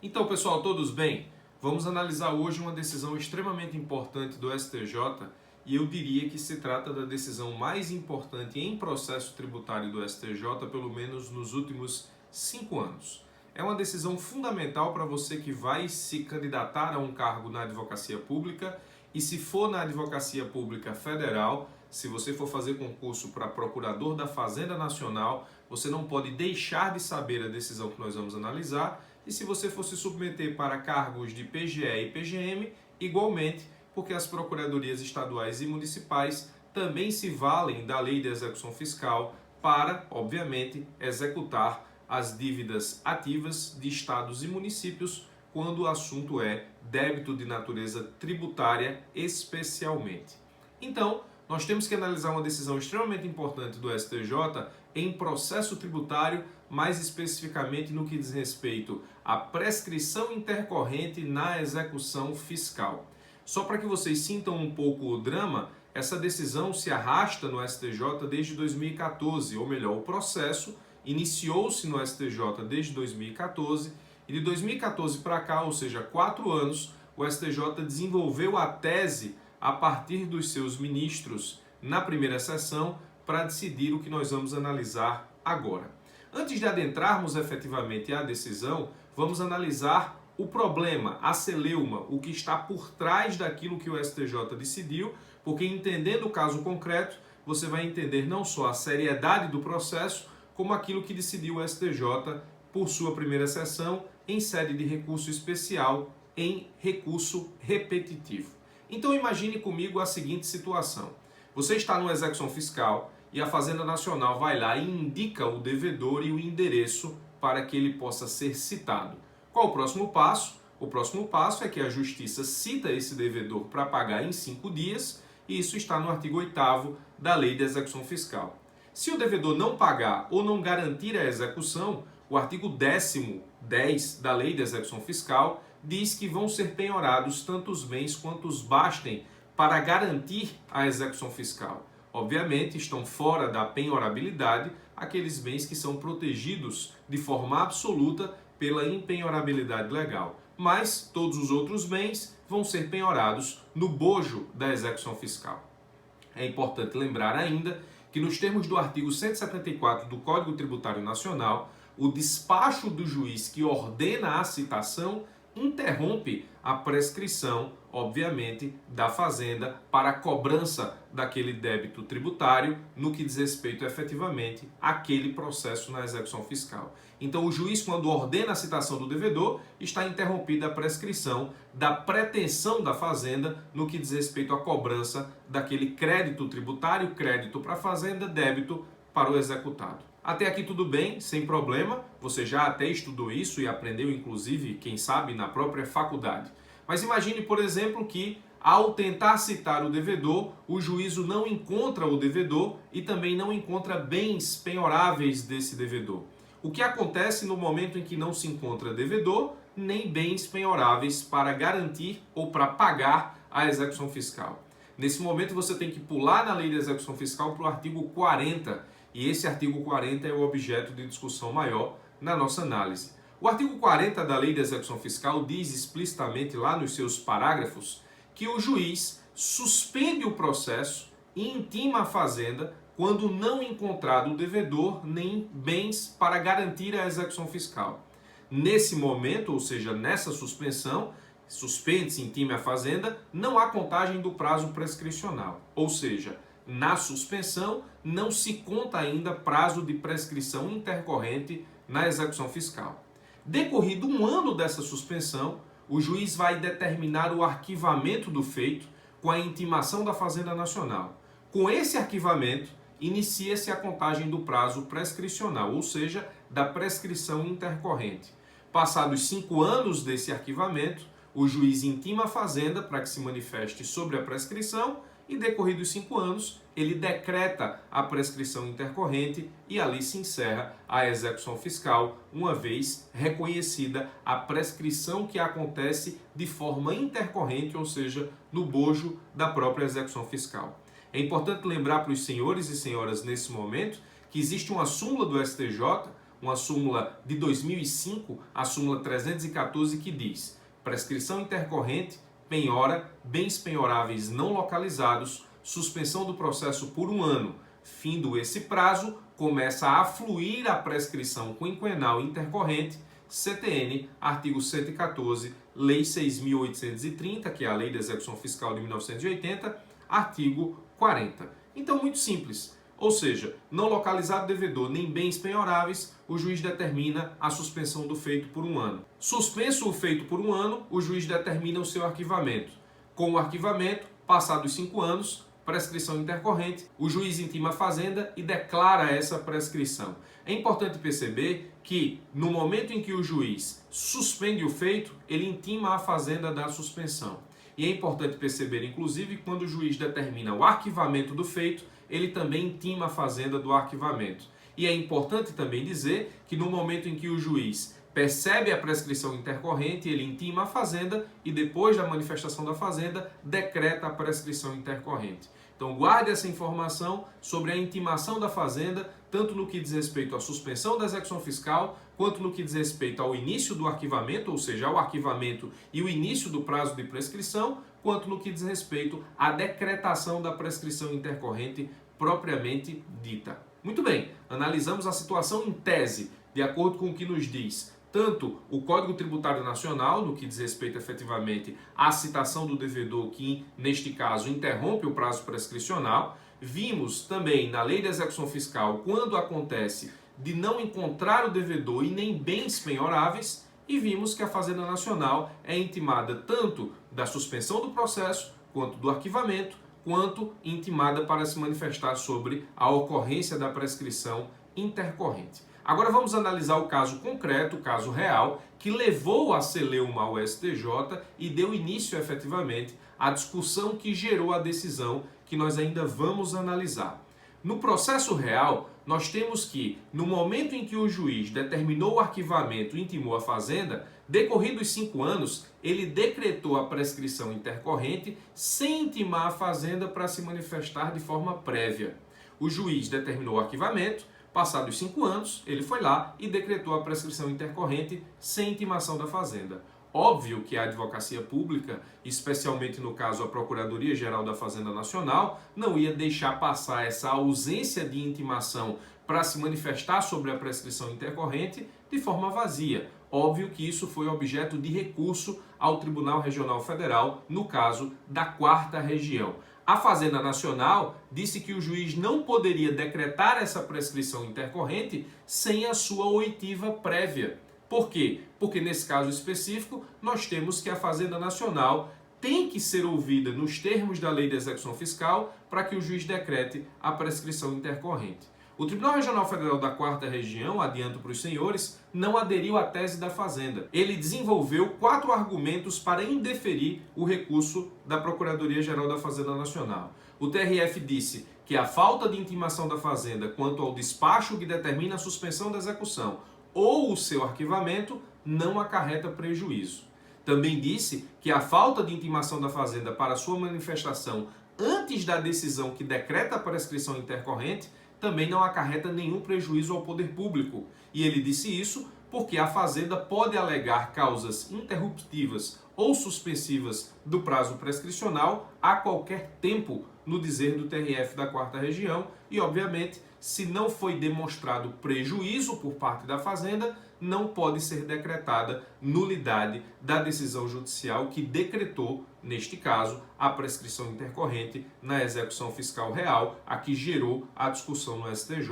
Então, pessoal, todos bem? Vamos analisar hoje uma decisão extremamente importante do STJ e eu diria que se trata da decisão mais importante em processo tributário do STJ, pelo menos nos últimos 5 anos. É uma decisão fundamental para você que vai se candidatar a um cargo na advocacia pública e, se for na advocacia pública federal, se você for fazer concurso para procurador da Fazenda Nacional, você não pode deixar de saber a decisão que nós vamos analisar. E se você for se submeter para cargos de PGE e PGM, igualmente, porque as procuradorias estaduais e municipais também se valem da lei de execução fiscal para, obviamente, executar as dívidas ativas de estados e municípios quando o assunto é débito de natureza tributária especialmente. Então, nós temos que analisar uma decisão extremamente importante do STJ em processo tributário, mais especificamente no que diz respeito à prescrição intercorrente na execução fiscal. Só para que vocês sintam um pouco o drama, essa decisão se arrasta no STJ desde 2014, ou melhor, o processo iniciou-se no STJ desde 2014 e de 2014 para cá, ou seja, 4 anos, o STJ desenvolveu a tese a partir dos seus ministros na primeira sessão para decidir o que nós vamos analisar agora. Antes de adentrarmos efetivamente à decisão, vamos analisar o problema, a celeuma, o que está por trás daquilo que o STJ decidiu, porque entendendo o caso concreto, você vai entender não só a seriedade do processo, como aquilo que decidiu o STJ por sua primeira sessão em sede de recurso especial em recurso repetitivo. Então imagine comigo a seguinte situação. Você está numa execução fiscal e a Fazenda Nacional vai lá e indica o devedor e o endereço para que ele possa ser citado. Qual o próximo passo? O próximo passo é que a Justiça cita esse devedor para pagar em 5 dias e isso está no artigo 8º da Lei de Execução Fiscal. Se o devedor não pagar ou não garantir a execução, o artigo 10º da Lei de Execução Fiscal diz que vão ser penhorados tanto os bens quanto os bastem para garantir a execução fiscal. Obviamente, estão fora da penhorabilidade aqueles bens que são protegidos de forma absoluta pela impenhorabilidade legal. Mas todos os outros bens vão ser penhorados no bojo da execução fiscal. É importante lembrar ainda que nos termos do artigo 174 do Código Tributário Nacional, o despacho do juiz que ordena a citação interrompe a prescrição, obviamente, da Fazenda para a cobrança daquele débito tributário no que diz respeito efetivamente àquele processo na execução fiscal. Então, o juiz, quando ordena a citação do devedor, está interrompida a prescrição da pretensão da Fazenda no que diz respeito à cobrança daquele crédito tributário, crédito para a Fazenda, débito para o executado. Até aqui tudo bem, sem problema, você já até estudou isso e aprendeu inclusive, quem sabe, na própria faculdade. Mas imagine, por exemplo, que ao tentar citar o devedor, o juízo não encontra o devedor e também não encontra bens penhoráveis desse devedor. O que acontece no momento em que não se encontra devedor, nem bens penhoráveis para garantir ou para pagar a execução fiscal? Nesse momento você tem que pular na lei de execução fiscal para o artigo 40, e esse artigo 40 é o objeto de discussão maior na nossa análise. O artigo 40 da Lei de Execução Fiscal diz explicitamente lá nos seus parágrafos que o juiz suspende o processo e intima a Fazenda quando não encontrado o devedor nem bens para garantir a execução fiscal. Nesse momento, ou seja, nessa suspensão, suspende-se, intime a Fazenda, não há contagem do prazo prescricional, ou seja, na suspensão não se conta ainda prazo de prescrição intercorrente na execução fiscal. Decorrido 1 ano dessa suspensão, o juiz vai determinar o arquivamento do feito com a intimação da Fazenda Nacional. Com esse arquivamento, inicia-se a contagem do prazo prescricional, ou seja, da prescrição intercorrente. Passados 5 anos desse arquivamento, o juiz intima a Fazenda para que se manifeste sobre a prescrição e, decorridos 5 anos, ele decreta a prescrição intercorrente e ali se encerra a execução fiscal, uma vez reconhecida a prescrição que acontece de forma intercorrente, ou seja, no bojo da própria execução fiscal. É importante lembrar para os senhores e senhoras nesse momento que existe uma súmula do STJ, uma súmula de 2005, a súmula 314, que diz: prescrição intercorrente, penhora, bens penhoráveis não localizados, suspensão do processo por 1 ano. Findo esse prazo, começa a fluir a prescrição quinquenal intercorrente, CTN, artigo 114, Lei 6.830, que é a Lei de Execução Fiscal de 1980, artigo 40. Então, muito simples. Ou seja, não localizado devedor nem bens penhoráveis, o juiz determina a suspensão do feito por 1 ano. Suspenso o feito por 1 ano, o juiz determina o seu arquivamento. Com o arquivamento, passados 5 anos, prescrição intercorrente, o juiz intima a fazenda e declara essa prescrição. É importante perceber que, no momento em que o juiz suspende o feito, ele intima a fazenda da suspensão. E é importante perceber, inclusive, quando o juiz determina o arquivamento do feito, ele também intima a fazenda do arquivamento. E é importante também dizer que no momento em que o juiz percebe a prescrição intercorrente, ele intima a fazenda e depois da manifestação da fazenda, decreta a prescrição intercorrente. Então guarde essa informação sobre a intimação da fazenda, tanto no que diz respeito à suspensão da execução fiscal, quanto no que diz respeito ao início do arquivamento, ou seja, ao arquivamento e o início do prazo de prescrição, quanto no que diz respeito à decretação da prescrição intercorrente propriamente dita. Muito bem, analisamos a situação em tese, de acordo com o que nos diz tanto o Código Tributário Nacional, no que diz respeito efetivamente à citação do devedor, que neste caso interrompe o prazo prescricional. Vimos também na Lei de Execução Fiscal quando acontece de não encontrar o devedor e nem bens penhoráveis, e vimos que a Fazenda Nacional é intimada tanto da suspensão do processo, quanto do arquivamento, quanto intimada para se manifestar sobre a ocorrência da prescrição intercorrente. Agora vamos analisar o caso concreto, o caso real, que levou a celeuma ao STJ e deu início efetivamente à discussão que gerou a decisão que nós ainda vamos analisar. No processo real, nós temos que, no momento em que o juiz determinou o arquivamento e intimou a fazenda, decorridos 5 anos, ele decretou a prescrição intercorrente sem intimar a fazenda para se manifestar de forma prévia. O juiz determinou o arquivamento. Passados 5 anos, ele foi lá e decretou a prescrição intercorrente sem intimação da fazenda. Óbvio que a advocacia pública, especialmente no caso a Procuradoria-Geral da Fazenda Nacional, não ia deixar passar essa ausência de intimação para se manifestar sobre a prescrição intercorrente de forma vazia. Óbvio que isso foi objeto de recurso ao Tribunal Regional Federal, no caso da 4ª Região. A Fazenda Nacional disse que o juiz não poderia decretar essa prescrição intercorrente sem a sua oitiva prévia. Por quê? Porque nesse caso específico, nós temos que a Fazenda Nacional tem que ser ouvida nos termos da Lei de Execução Fiscal para que o juiz decrete a prescrição intercorrente. O Tribunal Regional Federal da 4ª Região, adianto para os senhores, não aderiu à tese da Fazenda. Ele desenvolveu 4 argumentos para indeferir o recurso da Procuradoria-Geral da Fazenda Nacional. O TRF disse que a falta de intimação da Fazenda quanto ao despacho que determina a suspensão da execução ou o seu arquivamento não acarreta prejuízo. Também disse que a falta de intimação da Fazenda para sua manifestação antes da decisão que decreta a prescrição intercorrente também não acarreta nenhum prejuízo ao poder público. E ele disse isso porque a Fazenda pode alegar causas interruptivas ou suspensivas do prazo prescricional a qualquer tempo, no dizer do TRF da 4ª Região, e obviamente, se não foi demonstrado prejuízo por parte da Fazenda, não pode ser decretada nulidade da decisão judicial que decretou, neste caso, a prescrição intercorrente na execução fiscal real, a que gerou a discussão no STJ.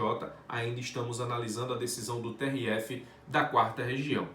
Ainda estamos analisando a decisão do TRF da 4ª Região.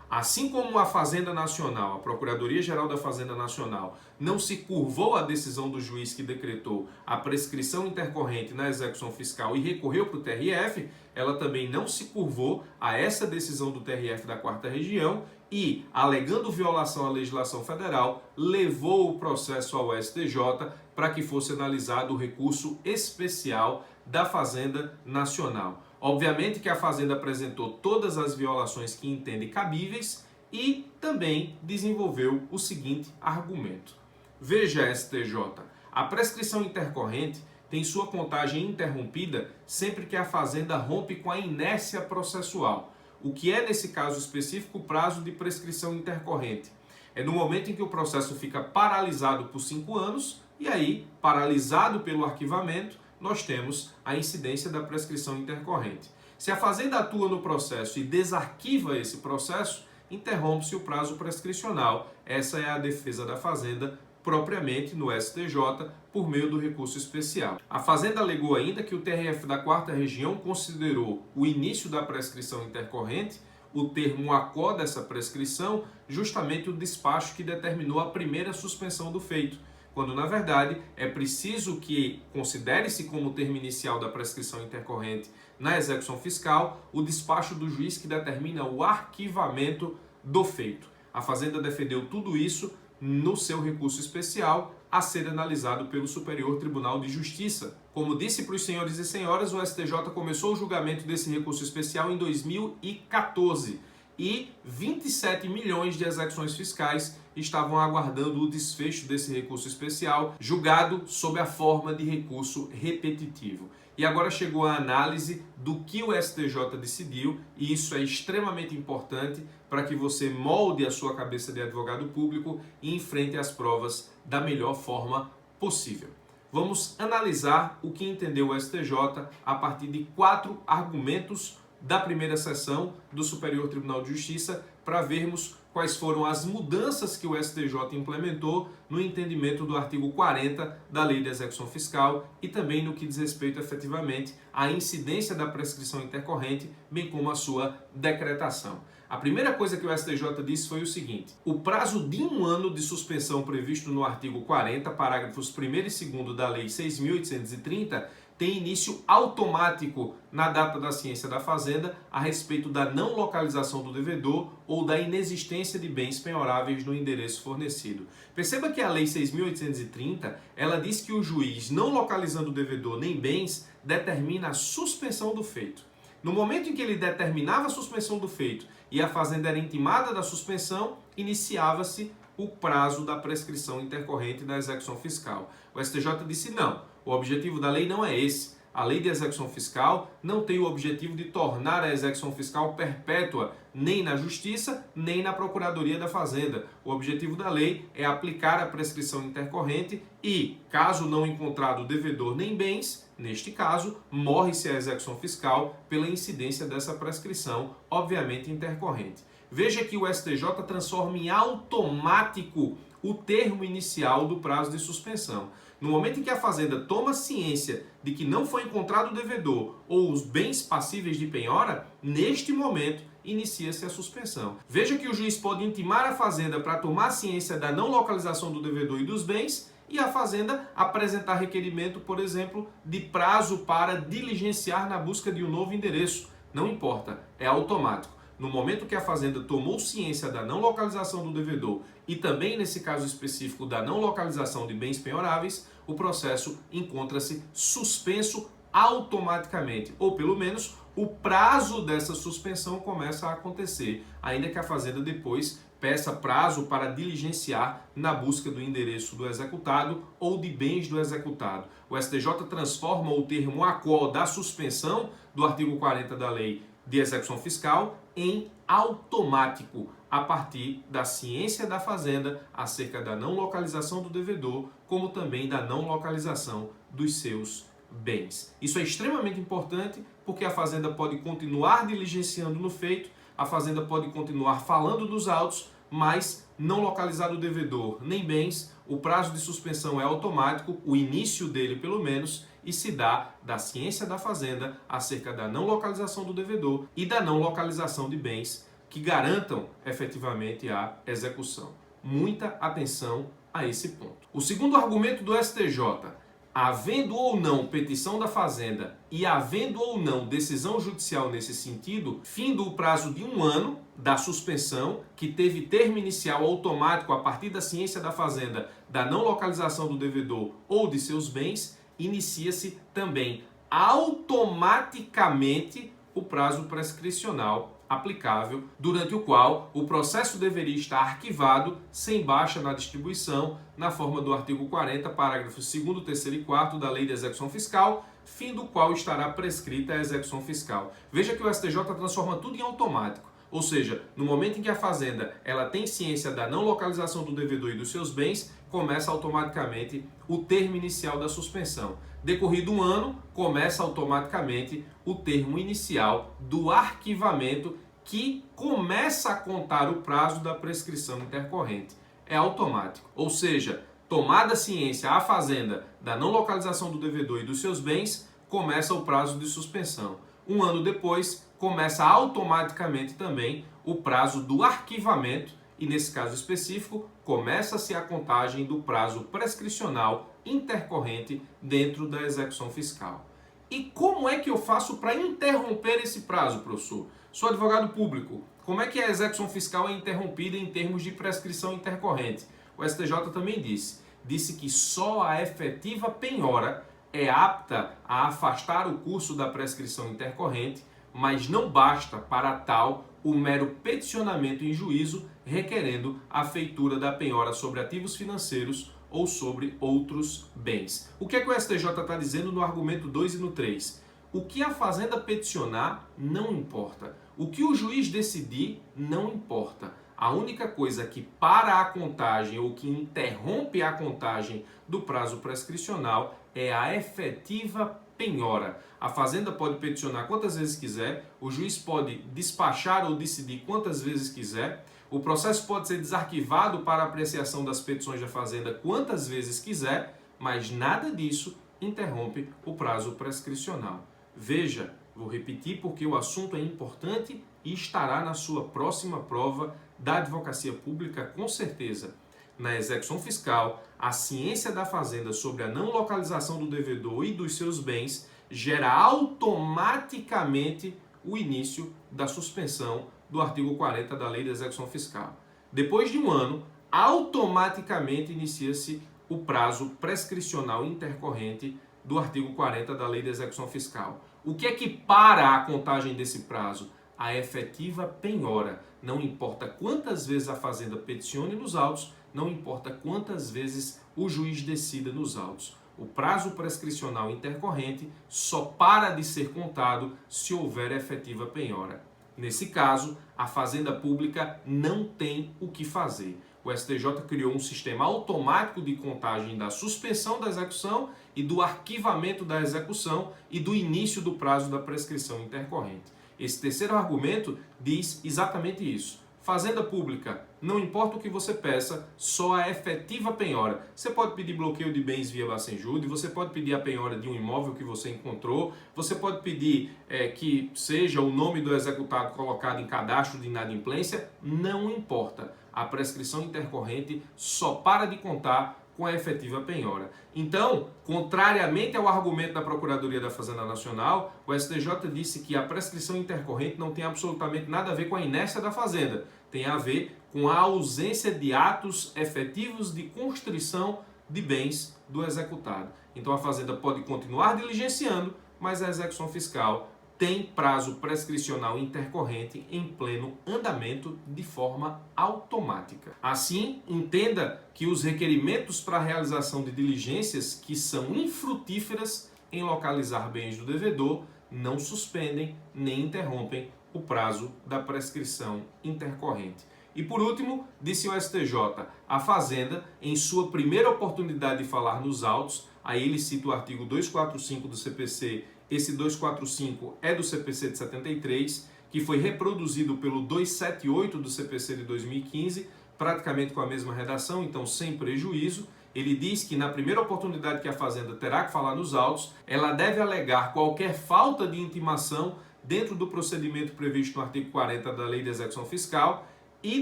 Assim como a Fazenda Nacional, a Procuradoria-Geral da Fazenda Nacional, não se curvou à decisão do juiz que decretou a prescrição intercorrente na execução fiscal e recorreu para o TRF, ela também não se curvou a essa decisão do TRF da 4ª Região e, alegando violação à legislação federal, levou o processo ao STJ para que fosse analisado o recurso especial da Fazenda Nacional. Obviamente que a Fazenda apresentou todas as violações que entende cabíveis e também desenvolveu o seguinte argumento. Veja, STJ, a prescrição intercorrente tem sua contagem interrompida sempre que a Fazenda rompe com a inércia processual. O que é, nesse caso específico, o prazo de prescrição intercorrente? É no momento em que o processo fica paralisado por 5 anos, e aí, paralisado pelo arquivamento, nós temos a incidência da prescrição intercorrente. Se a Fazenda atua no processo e desarquiva esse processo, interrompe-se o prazo prescricional. Essa é a defesa da Fazenda propriamente no STJ por meio do recurso especial. A Fazenda alegou ainda que o TRF da 4ª Região considerou o início da prescrição intercorrente, o termo acó dessa prescrição, justamente o despacho que determinou a primeira suspensão do feito, quando na verdade é preciso que considere-se como termo inicial da prescrição intercorrente na execução fiscal o despacho do juiz que determina o arquivamento do feito. A Fazenda defendeu tudo isso no seu recurso especial a ser analisado pelo Superior Tribunal de Justiça. Como disse para os senhores e senhoras, o STJ começou o julgamento desse recurso especial em 2014 e 27 milhões de execuções fiscais estavam aguardando o desfecho desse recurso especial, julgado sob a forma de recurso repetitivo. E agora chegou a análise do que o STJ decidiu, e isso é extremamente importante para que você molde a sua cabeça de advogado público e enfrente as provas da melhor forma possível. Vamos analisar o que entendeu o STJ a partir de 4 argumentos da primeira sessão do Superior Tribunal de Justiça para vermos quais foram as mudanças que o STJ implementou no entendimento do artigo 40 da Lei de Execução Fiscal e também no que diz respeito efetivamente à incidência da prescrição intercorrente, bem como a sua decretação. A primeira coisa que o STJ disse foi o seguinte: o prazo de 1 ano de suspensão previsto no artigo 40, parágrafos 1º e 2º da Lei 6.830, tem início automático na data da ciência da Fazenda a respeito da não localização do devedor ou da inexistência de bens penhoráveis no endereço fornecido. Perceba que a Lei 6.830, ela diz que o juiz, não localizando o devedor nem bens, determina a suspensão do feito. No momento em que ele determinava a suspensão do feito e a Fazenda era intimada da suspensão, iniciava-se o prazo da prescrição intercorrente da execução fiscal. O STJ disse não, o objetivo da lei não é esse. A lei de execução fiscal não tem o objetivo de tornar a execução fiscal perpétua, nem na Justiça, nem na Procuradoria da Fazenda. O objetivo da lei é aplicar a prescrição intercorrente e, caso não encontrado devedor nem bens, neste caso, morre-se a execução fiscal pela incidência dessa prescrição, obviamente intercorrente. Veja que o STJ transforma em automático o termo inicial do prazo de suspensão. No momento em que a Fazenda toma ciência de que não foi encontrado o devedor ou os bens passíveis de penhora, neste momento inicia-se a suspensão. Veja que o juiz pode intimar a Fazenda para tomar ciência da não localização do devedor e dos bens e a Fazenda apresentar requerimento, por exemplo, de prazo para diligenciar na busca de um novo endereço. Não importa, é automático. No momento que a Fazenda tomou ciência da não localização do devedor e também, nesse caso específico, da não localização de bens penhoráveis, o processo encontra-se suspenso automaticamente, ou pelo menos o prazo dessa suspensão começa a acontecer, ainda que a Fazenda depois peça prazo para diligenciar na busca do endereço do executado ou de bens do executado. O STJ transforma o termo acó da suspensão do artigo 40 da Lei de Execução Fiscal em automático, a partir da ciência da Fazenda acerca da não localização do devedor, como também da não localização dos seus bens. Isso é extremamente importante porque a Fazenda pode continuar diligenciando no feito, a Fazenda pode continuar falando dos autos, mas não localizado o devedor nem bens, o prazo de suspensão é automático, o início dele pelo menos, e se dá da ciência da Fazenda acerca da não localização do devedor e da não localização de bens que garantam efetivamente a execução. Muita atenção a esse ponto. O segundo argumento do STJ: havendo ou não petição da Fazenda e havendo ou não decisão judicial nesse sentido, findo o prazo de 1 ano da suspensão, que teve termo inicial automático a partir da ciência da Fazenda da não localização do devedor ou de seus bens, inicia-se também automaticamente o prazo prescricional aplicável, durante o qual o processo deveria estar arquivado sem baixa na distribuição, na forma do artigo 40, parágrafos 2º, 3º e 4º da Lei de Execução Fiscal, fim do qual estará prescrita a execução fiscal. Veja que o STJ transforma tudo em automático. Ou seja, no momento em que a Fazenda ela tem ciência da não localização do devedor e dos seus bens, começa automaticamente o termo inicial da suspensão. Decorrido um ano, começa automaticamente o termo inicial do arquivamento, que começa a contar o prazo da prescrição intercorrente. É automático. Ou seja, tomada ciência a Fazenda da não localização do devedor e dos seus bens, começa o prazo de suspensão. Um ano depois, começa automaticamente também o prazo do arquivamento e, nesse caso específico, começa-se a contagem do prazo prescricional intercorrente dentro da execução fiscal. E como é que eu faço para interromper esse prazo, professor? Sou advogado público. Como é que a execução fiscal é interrompida em termos de prescrição intercorrente? O STJ também disse que só a efetiva penhora é apta a afastar o curso da prescrição intercorrente, mas não basta para tal o mero peticionamento em juízo requerendo a feitura da penhora sobre ativos financeiros ou sobre outros bens. O que é que o STJ está dizendo no argumento 2 e no 3? O que a Fazenda peticionar não importa. O que o juiz decidir não importa. A única coisa que para a contagem ou que interrompe a contagem do prazo prescricional é a efetiva penhora. A Fazenda pode peticionar quantas vezes quiser, o juiz pode despachar ou decidir quantas vezes quiser, o processo pode ser desarquivado para apreciação das petições da Fazenda quantas vezes quiser, mas nada disso interrompe o prazo prescricional. Veja, vou repetir porque o assunto é importante e estará na sua próxima prova da advocacia pública com certeza. Na execução fiscal, a ciência da Fazenda sobre a não localização do devedor e dos seus bens gera automaticamente o início da suspensão do artigo 40 da Lei de Execução Fiscal. Depois de um ano, automaticamente inicia-se o prazo prescricional intercorrente do artigo 40 da Lei de Execução Fiscal. O que é que para a contagem desse prazo? A efetiva penhora. Não importa quantas vezes a Fazenda peticione nos autos, não importa quantas vezes o juiz decida nos autos. O prazo prescricional intercorrente só para de ser contado se houver efetiva penhora. Nesse caso, a Fazenda Pública não tem o que fazer. O STJ criou um sistema automático de contagem da suspensão da execução e do arquivamento da execução e do início do prazo da prescrição intercorrente. Esse terceiro argumento diz exatamente isso. Fazenda Pública, não importa o que você peça, só a efetiva penhora. Você pode pedir bloqueio de bens via Bacenjude, você pode pedir a penhora de um imóvel que você encontrou, você pode pedir que seja o nome do executado colocado em cadastro de inadimplência, não importa. A prescrição intercorrente só para de contar com a efetiva penhora. Então, contrariamente ao argumento da Procuradoria da Fazenda Nacional, o STJ disse que a prescrição intercorrente não tem absolutamente nada a ver com a inércia da Fazenda, tem a ver com a ausência de atos efetivos de constrição de bens do executado. Então a Fazenda pode continuar diligenciando, mas a execução fiscal tem prazo prescricional intercorrente em pleno andamento de forma automática. Assim, entenda que os requerimentos para a realização de diligências que são infrutíferas em localizar bens do devedor não suspendem nem interrompem o prazo da prescrição intercorrente. E por último, disse o STJ, a Fazenda, em sua primeira oportunidade de falar nos autos, aí ele cita o artigo 245 do CPC. Esse 245 é do CPC de 73, que foi reproduzido pelo 278 do CPC de 2015, praticamente com a mesma redação, então sem prejuízo. Ele diz que na primeira oportunidade que a Fazenda terá que falar nos autos, ela deve alegar qualquer falta de intimação dentro do procedimento previsto no artigo 40 da Lei de Execução Fiscal e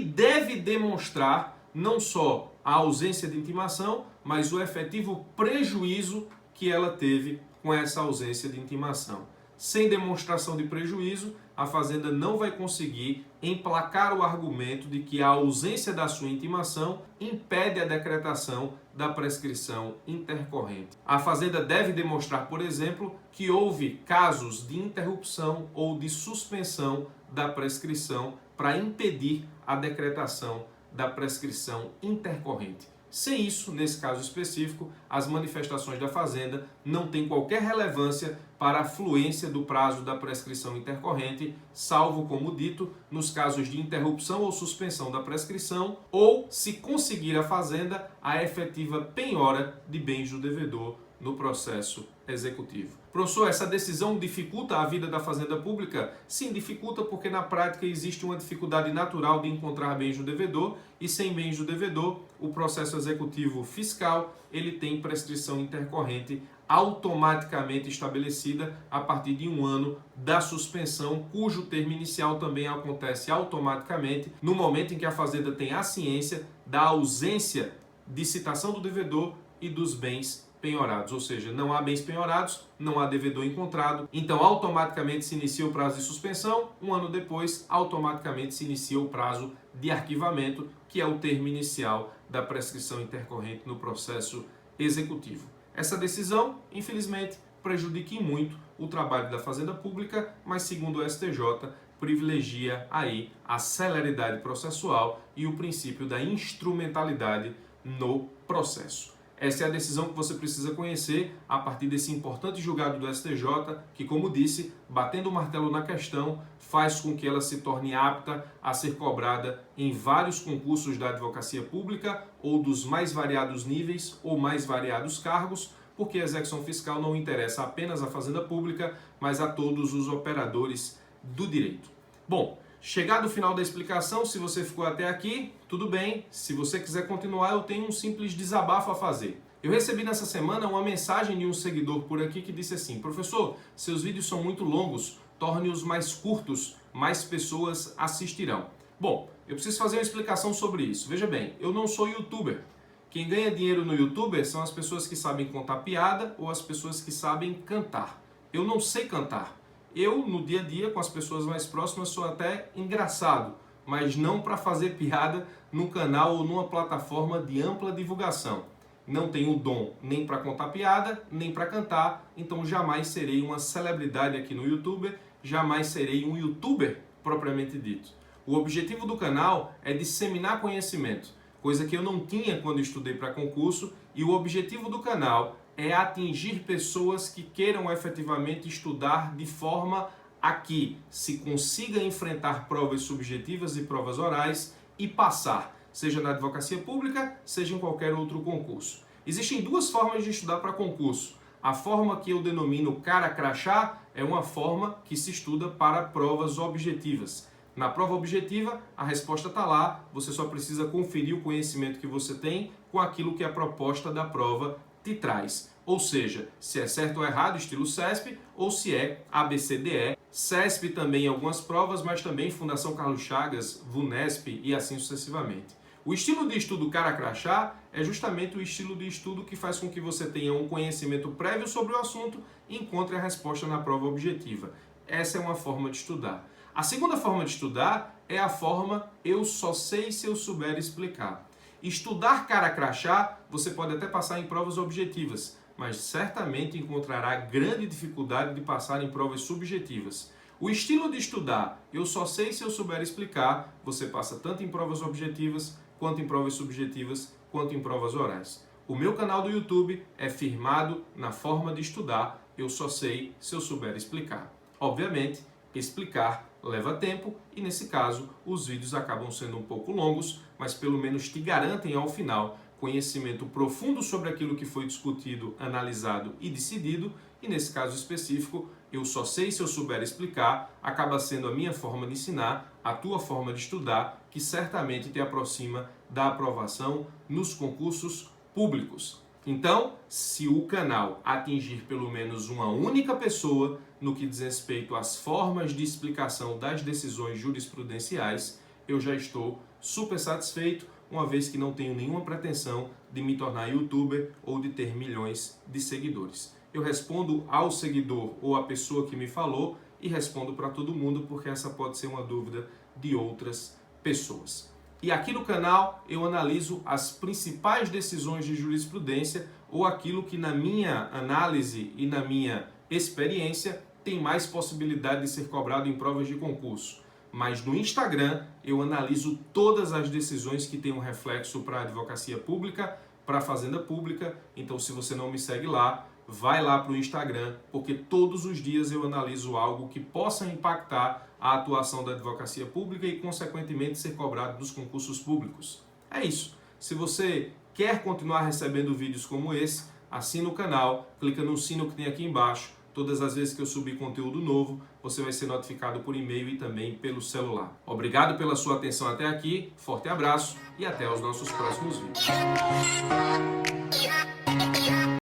deve demonstrar não só a ausência de intimação, mas o efetivo prejuízo que ela teve com essa ausência de intimação. Sem demonstração de prejuízo, a Fazenda não vai conseguir emplacar o argumento de que a ausência da sua intimação impede a decretação da prescrição intercorrente. A Fazenda deve demonstrar, por exemplo, que houve casos de interrupção ou de suspensão da prescrição para impedir a decretação da prescrição intercorrente. Sem isso, nesse caso específico, as manifestações da Fazenda não têm qualquer relevância para a fluência do prazo da prescrição intercorrente, salvo, como dito, nos casos de interrupção ou suspensão da prescrição ou, se conseguir a Fazenda, a efetiva penhora de bens do devedor no processo executivo. Professor, essa decisão dificulta a vida da Fazenda Pública? Sim, dificulta porque na prática existe uma dificuldade natural de encontrar bens do devedor e sem bens do devedor, o processo executivo fiscal ele tem prescrição intercorrente automaticamente estabelecida a partir de 1 ano da suspensão, cujo termo inicial também acontece automaticamente no momento em que a Fazenda tem a ciência da ausência de citação do devedor e dos bens penhorados, ou seja, não há bens penhorados, não há devedor encontrado, então automaticamente se inicia o prazo de suspensão, 1 ano depois automaticamente se inicia o prazo de arquivamento, que é o termo inicial da prescrição intercorrente no processo executivo. Essa decisão, infelizmente, prejudica em muito o trabalho da Fazenda Pública, mas segundo o STJ, privilegia aí a celeridade processual e o princípio da instrumentalidade no processo. Essa é a decisão que você precisa conhecer a partir desse importante julgado do STJ, que, como disse, batendo o martelo na questão, faz com que ela se torne apta a ser cobrada em vários concursos da advocacia pública ou dos mais variados níveis ou mais variados cargos, porque a execução fiscal não interessa apenas à Fazenda Pública, mas a todos os operadores do direito. Bom, chegado o final da explicação, se você ficou até aqui, tudo bem. Se você quiser continuar, eu tenho um simples desabafo a fazer. Eu recebi nessa semana uma mensagem de um seguidor por aqui que disse assim: professor, seus vídeos são muito longos, torne-os mais curtos, mais pessoas assistirão. Bom, eu preciso fazer uma explicação sobre isso. Veja bem, eu não sou youtuber. Quem ganha dinheiro no youtuber são as pessoas que sabem contar piada ou as pessoas que sabem cantar. Eu não sei cantar. Eu, no dia a dia, com as pessoas mais próximas, sou até engraçado, mas não para fazer piada num canal ou numa plataforma de ampla divulgação. Não tenho dom nem para contar piada, nem para cantar, então jamais serei uma celebridade aqui no YouTube, jamais serei um youtuber propriamente dito. O objetivo do canal é disseminar conhecimento, coisa que eu não tinha quando estudei para concurso, e o objetivo do canal é atingir pessoas que queiram efetivamente estudar de forma a que se consiga enfrentar provas subjetivas e provas orais e passar, seja na advocacia pública, seja em qualquer outro concurso. Existem duas formas de estudar para concurso. A forma que eu denomino cara crachá é uma forma que se estuda para provas objetivas. Na prova objetiva, a resposta está lá, você só precisa conferir o conhecimento que você tem com aquilo que a proposta da prova te traz. Ou seja, se é certo ou errado, estilo CESP, ou se é ABCDE. CESP também em algumas provas, mas também Fundação Carlos Chagas, VUNESP e assim sucessivamente. O estilo de estudo cara crachá é justamente o estilo de estudo que faz com que você tenha um conhecimento prévio sobre o assunto e encontre a resposta na prova objetiva. Essa é uma forma de estudar. A segunda forma de estudar é a forma eu só sei se eu souber explicar. Estudar cara crachá, você pode até passar em provas objetivas, mas certamente encontrará grande dificuldade de passar em provas subjetivas. O estilo de estudar eu só sei se eu souber explicar, você passa tanto em provas objetivas, quanto em provas subjetivas, quanto em provas orais. O meu canal do YouTube é firmado na forma de estudar eu só sei se eu souber explicar. Obviamente, explicar leva tempo e, nesse caso, os vídeos acabam sendo um pouco longos, mas pelo menos te garantem ao final conhecimento profundo sobre aquilo que foi discutido, analisado e decidido, e nesse caso específico, eu só sei se eu souber explicar, acaba sendo a minha forma de ensinar, a tua forma de estudar, que certamente te aproxima da aprovação nos concursos públicos. Então, se o canal atingir pelo menos uma única pessoa no que diz respeito às formas de explicação das decisões jurisprudenciais, eu já estou super satisfeito, uma vez que não tenho nenhuma pretensão de me tornar youtuber ou de ter milhões de seguidores. Eu respondo ao seguidor ou à pessoa que me falou e respondo para todo mundo, porque essa pode ser uma dúvida de outras pessoas. E aqui no canal eu analiso as principais decisões de jurisprudência ou aquilo que na minha análise e na minha experiência tem mais possibilidade de ser cobrado em provas de concurso. mas no Instagram eu analiso todas as decisões que têm um reflexo para a advocacia pública, para a fazenda pública. Então, se você não me segue lá, vai lá para o Instagram, porque todos os dias eu analiso algo que possa impactar a atuação da advocacia pública e, consequentemente, ser cobrado dos concursos públicos. É isso. Se você quer continuar recebendo vídeos como esse, assina o canal, clica no sino que tem aqui embaixo. Todas as vezes que eu subir conteúdo novo, você vai ser notificado por e-mail e também pelo celular. Obrigado pela sua atenção até aqui, forte abraço e até os nossos próximos vídeos.